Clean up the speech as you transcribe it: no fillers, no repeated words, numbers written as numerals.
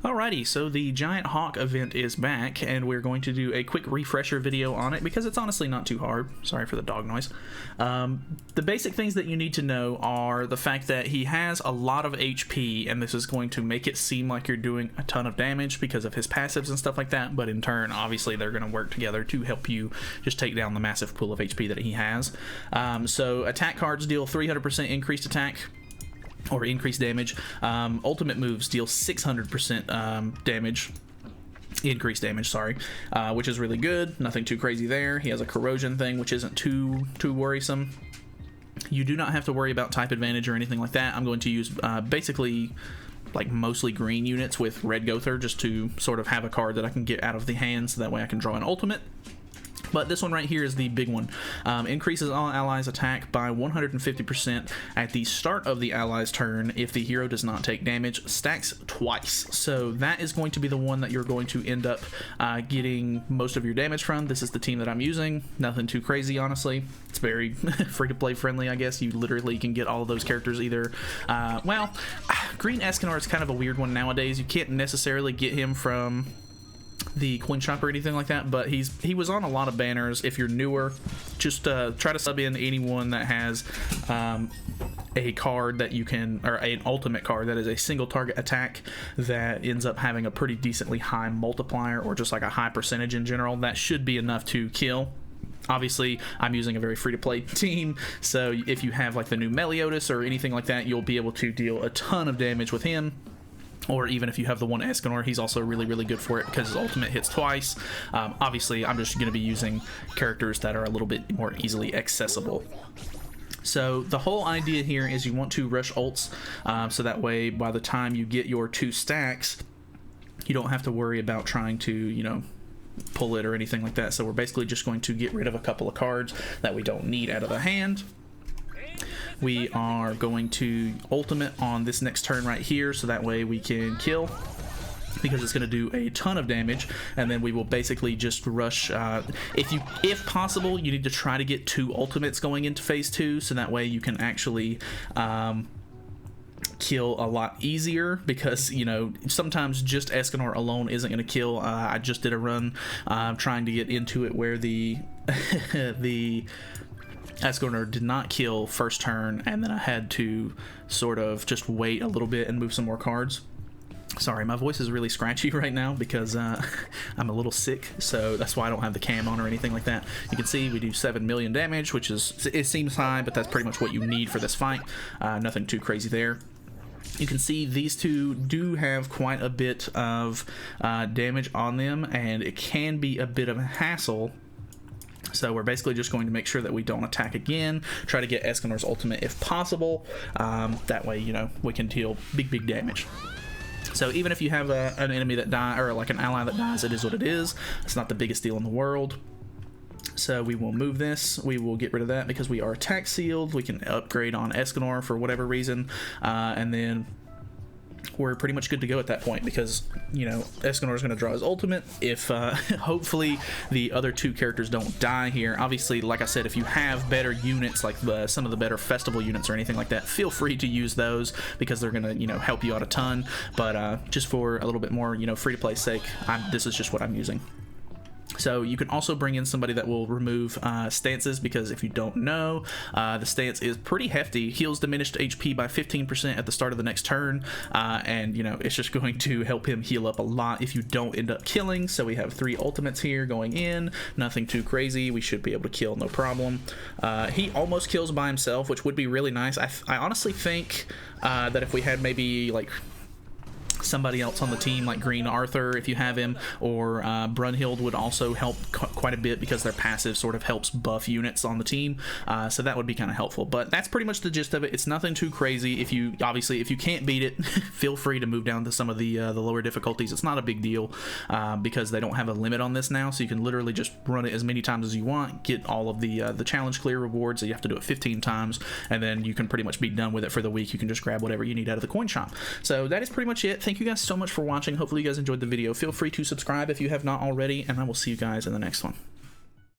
Alrighty, so the Giant Hawk event is back, and we're going to do a quick refresher video on it because it's honestly not too hard. Sorry for the dog noise. The basic things that you need to know are the fact that he has a lot of HP, and this is going to make it seem like you're doing a ton of damage because of his passives and stuff like that, but in turn, obviously, they're going to work together to help you just take down the massive pool of HP that he has. So attack cards deal 300% increased attack, or increased damage. Ultimate moves deal 600% damage, increased damage, sorry, which is really good. Nothing too crazy there. He has a corrosion thing, which isn't too worrisome. You do not have to worry about type advantage or anything like that. I'm going to use basically like mostly green units with Red Gother just to sort of have a card that I can get out of the hand so that way I can draw an ultimate. But this one right here is the big one. Increases all allies' attack by 150% at the start of the allies' turn if the hero does not take damage. Stacks twice. So that is going to be the one that you're going to end up getting most of your damage from. This is the team that I'm using. Nothing too crazy, honestly. It's very free-to-play friendly, I guess. You literally can get all of those characters either... well, Green Escanor is kind of a weird one nowadays. You can't necessarily get him from the coin shop or anything like that, but he was on a lot of banners. If you're newer, just try to sub in anyone that has a card that you can, or an ultimate card that is a single target attack that ends up having a pretty decently high multiplier, or just like a high percentage in general. That should be enough to kill. Obviously, I'm using a very free-to-play team, so if you have like the new Meliodas or anything like that, you'll be able to deal a ton of damage with him. Or even if you have the one Escanor, he's also really good for it because his ultimate hits twice. Obviously, I'm just going to be using characters that are a little bit more easily accessible. So the whole idea here is you want to rush ults, so that way by the time you get your 2 stacks, you don't have to worry about trying to, you know, pull it or anything like that. So we're basically just going to get rid of a couple of cards that we don't need out of the hand. We are going to ultimate on this next turn right here, so that way we can kill, because it's going to do a ton of damage, and then we will basically just rush. If possible, you need to try to get 2 ultimates going into phase 2, so that way you can actually kill a lot easier, because, you know, sometimes just Escanor alone isn't going to kill. I just did a run trying to get into it where the the Escanor did not kill first turn, and then I had to sort of just wait a little bit and move some more cards. Sorry, my voice is really scratchy right now because I'm a little sick, so that's why I don't have the cam on or anything like that. You can see we do 7 million damage, which is, it seems high, but that's pretty much what you need for this fight. Nothing too crazy there. You can see these two do have quite a bit of damage on them, and it can be a bit of a hassle. So we're basically just going to make sure that we don't attack again, try to get Escanor's ultimate if possible. That way, you know, we can deal big damage. So even if you have an enemy that dies, or like an ally that dies, it is what it is. It's not the biggest deal in the world. So we will move this. We will get rid of that because we are attack sealed. We can upgrade on Escanor for whatever reason, and then we're pretty much good to go at that point, because, you know, Escanor is going to draw his ultimate if hopefully the other 2 characters don't die here. Obviously, like I said, if you have better units, like some of the better festival units or anything like that, feel free to use those because they're going to, you know, help you out a ton. But just for a little bit more, you know, free-to-play sake, this is just what I'm using. So you can also bring in somebody that will remove stances, because if you don't know, the stance is pretty hefty. Heals diminished HP by 15% at the start of the next turn, and, you know, it's just going to help him heal up a lot if you don't end up killing. So we have 3 ultimates here going in. Nothing too crazy. We should be able to kill no problem. He almost kills by himself, which would be really nice. I honestly think that if we had maybe like somebody else on the team, like Green Arthur, if you have him, or Brunhild would also help quite a bit, because their passive sort of helps buff units on the team, so that would be kind of helpful. But that's pretty much the gist of it. It's nothing too crazy. If you can't beat it, feel free to move down to some of the lower difficulties. It's not a big deal, because they don't have a limit on this now, so you can literally just run it as many times as you want, get all of the challenge clear rewards. So you have to do it 15 times, and then you can pretty much be done with it for the week. You can just grab whatever you need out of the coin shop. So that is pretty much it. Thank you guys so much for watching. Hopefully you guys enjoyed the video. Feel free to subscribe if you have not already, and I will see you guys in the next one.